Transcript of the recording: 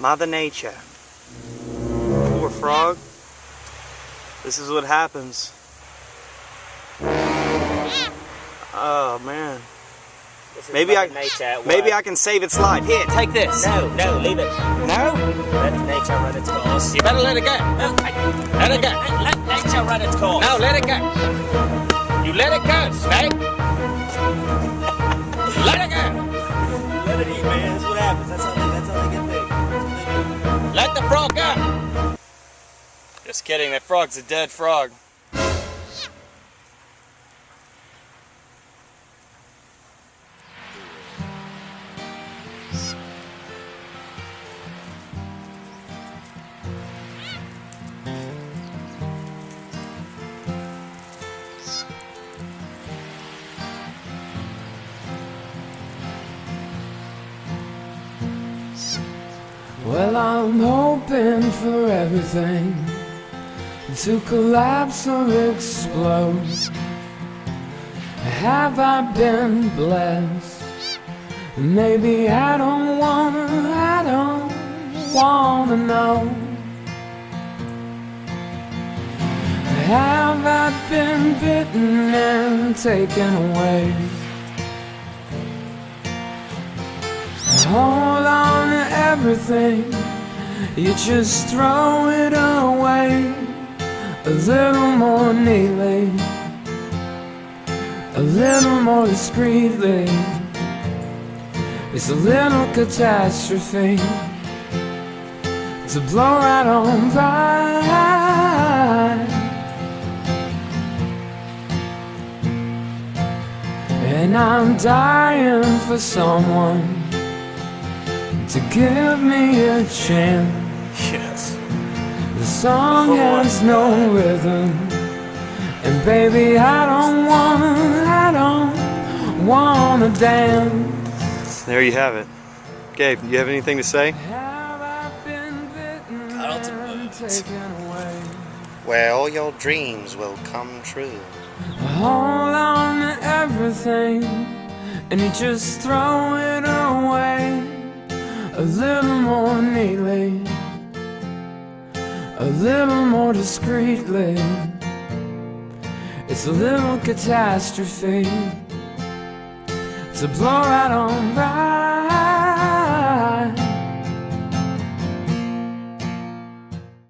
Mother Nature. Poor frog. This is what happens. Oh man. Maybe I can save its life. Here, take this. No, leave it. No? Let nature run its course. You better let it go. No, Let it go. let nature run its course. No, let it go. You let it go, Snake. Let it go. Let it eat, man. That's what happens. That's all they get paid. Let the frog go. Just kidding, that frog's a dead frog. Well, I'm hoping for everything to collapse or explode. Have I been blessed? Maybe I don't wanna know. Have I been bitten and taken away? Hold on to everything, you just throw it away. A little more neatly, a little more discreetly. It's a little catastrophe to blow right on by. And I'm dying for someone to give me a chance. Yes. The song has no rhythm, and baby, I don't wanna dance. There you have it. Gabe, you have anything to say? Have I been bitten and taken away? Where all your dreams will come true. Hold on to everything, and you just throw it away. A little more neatly, a little more discreetly. It's a little catastrophe to blow right on by.